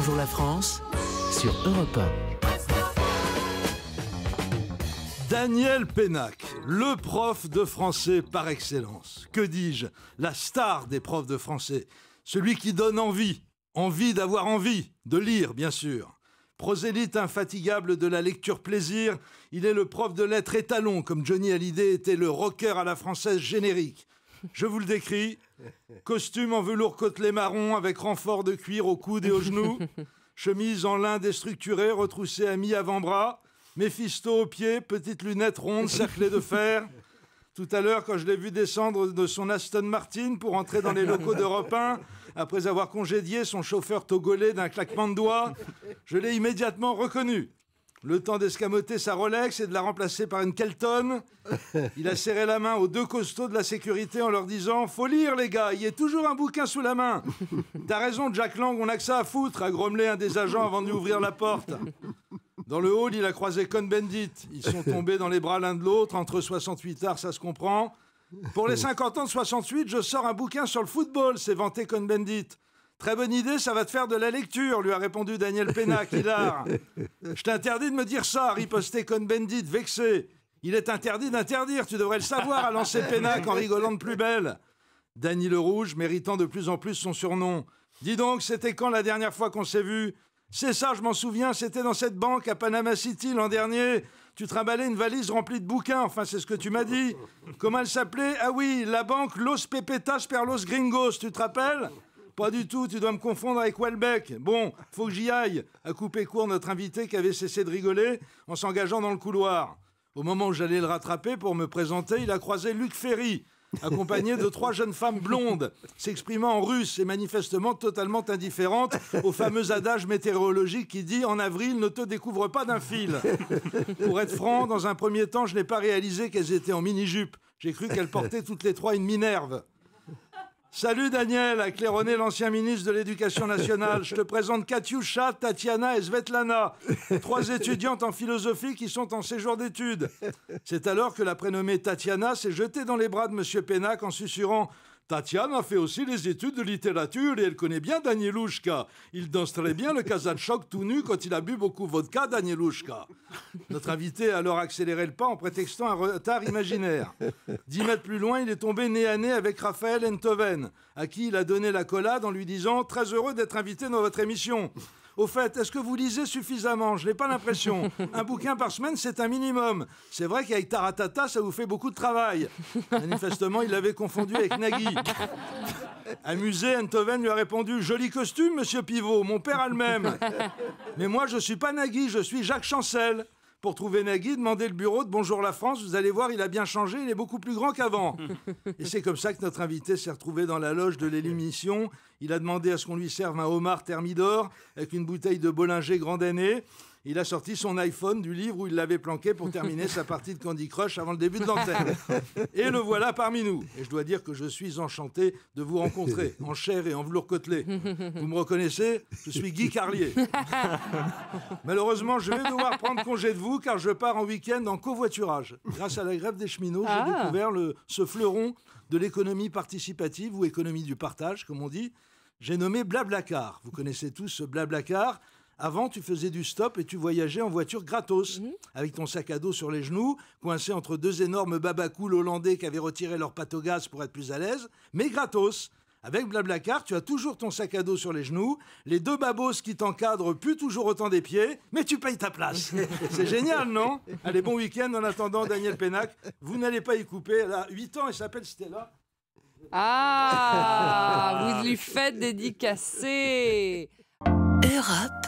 Bonjour la France sur Europe 1. Daniel Pénac, le prof de français par excellence. Que dis-je? La star des profs de français. Celui qui donne envie d'avoir envie, de lire bien sûr. Prosélyte infatigable de la lecture plaisir, il est le prof de lettres étalon, comme Johnny Hallyday était le rocker à la française générique. Je vous le décris, costume en velours côtelé marron avec renfort de cuir au coude et aux genoux, chemise en lin déstructuré retroussée à mi-avant-bras, Méphisto aux pieds, petites lunettes rondes cerclées de fer. Tout à l'heure, quand je l'ai vu descendre de son Aston Martin pour entrer dans les locaux d'Europe 1, après avoir congédié son chauffeur togolais d'un claquement de doigts, je l'ai immédiatement reconnu. Le temps d'escamoter sa Rolex et de la remplacer par une Kelton. Il a serré la main aux deux costauds de la sécurité en leur disant « Faut lire, les gars, il y a toujours un bouquin sous la main. »« T'as raison, Jack Lang, on n'a que ça à foutre », a grommelé un des agents avant de lui ouvrir la porte. Dans le hall, il a croisé Cohn-Bendit. Ils sont tombés dans les bras l'un de l'autre. Entre 68 arts, ça se comprend. « Pour les 50 ans de 68, je sors un bouquin sur le football », s'est vanté Cohn-Bendit. « Très bonne idée, ça va te faire de la lecture », lui a répondu Daniel Pénac, hilar. « Je t'interdis de me dire ça », a riposté Cohn-Bendit, vexé. « Il est interdit d'interdire, tu devrais le savoir », a lancé Pénac en rigolant de plus belle. Dany le Rouge, méritant de plus en plus son surnom. « Dis donc, c'était quand la dernière fois qu'on s'est vu ?»« C'est ça, je m'en souviens, c'était dans cette banque à Panama City l'an dernier. Tu trimballais une valise remplie de bouquins, enfin c'est ce que tu m'as dit. Comment elle s'appelait? Ah oui, la banque Los Pepetas per los Gringos, tu te rappelles ? Pas du tout, tu dois me confondre avec Welbeck. Bon, faut que j'y aille, a coupé court notre invité qui avait cessé de rigoler en s'engageant dans le couloir. Au moment où j'allais le rattraper pour me présenter, il a croisé Luc Ferry, accompagné de 3 jeunes femmes blondes, s'exprimant en russe et manifestement totalement indifférentes au fameux adage météorologique qui dit « En avril, ne te découvre pas d'un fil ». Pour être franc, dans un premier temps, je n'ai pas réalisé qu'elles étaient en mini-jupe. J'ai cru qu'elles portaient toutes les 3 une Minerve. Salut Daniel, a claironné l'ancien ministre de l'Éducation nationale. Je te présente Katiusha, Tatiana et Svetlana, 3 étudiantes en philosophie qui sont en séjour d'études. C'est alors que la prénommée Tatiana s'est jetée dans les bras de M. Pénac en susurrant « Tatiana fait aussi les études de littérature et elle connaît bien Danielouchka. Il danse très bien le Kazachok tout nu quand il a bu beaucoup vodka, Danielouchka. » Notre invité a alors accéléré le pas en prétextant un retard imaginaire. 10 mètres plus loin, il est tombé nez à nez avec Raphaël Enthoven, à qui il a donné l'accolade en lui disant « Très heureux d'être invité dans votre émission. » Au fait, est-ce que vous lisez suffisamment? Je n'ai pas l'impression. Un bouquin par semaine, c'est un minimum. C'est vrai qu'avec Taratata, ça vous fait beaucoup de travail. Manifestement, il l'avait confondu avec Nagui. Amusé, Enthoven lui a répondu « Joli costume, monsieur Pivot, mon père a le même. » Mais moi, je ne suis pas Nagui, je suis Jacques Chancel. Pour trouver Nagui, demandez le bureau de Bonjour la France. Vous allez voir, il a bien changé, il est beaucoup plus grand qu'avant. Et c'est comme ça que notre invité s'est retrouvé dans la loge de l'émission. Il a demandé à ce qu'on lui serve un homard thermidor avec une bouteille de Bollinger Grande Année. Il a sorti son iPhone du livre où il l'avait planqué pour terminer sa partie de Candy Crush avant le début de l'antenne. Et le voilà parmi nous. Et je dois dire que je suis enchanté de vous rencontrer, en chair et en velours côtelé. Vous me reconnaissez? Je suis Guy Carlier. Malheureusement, je vais devoir prendre congé de vous car je pars en week-end en covoiturage. Grâce à la grève des cheminots, j'ai découvert ce fleuron de l'économie participative ou économie du partage, comme on dit. J'ai nommé Blablacar. Vous connaissez tous ce Blablacar. Avant, tu faisais du stop et tu voyageais en voiture gratos, avec ton sac à dos sur les genoux, coincé entre 2 énormes babacools hollandais qui avaient retiré leur pâte au gaz pour être plus à l'aise, mais gratos. Avec Blablacar, tu as toujours ton sac à dos sur les genoux, les 2 babos qui t'encadrent puent toujours autant des pieds, mais tu payes ta place. C'est génial, non? Allez, bon week-end. En attendant, Daniel Pénac, vous n'allez pas y couper. Elle a 8 ans, elle s'appelle Stella. Ah, vous lui faites dédicacer. Europe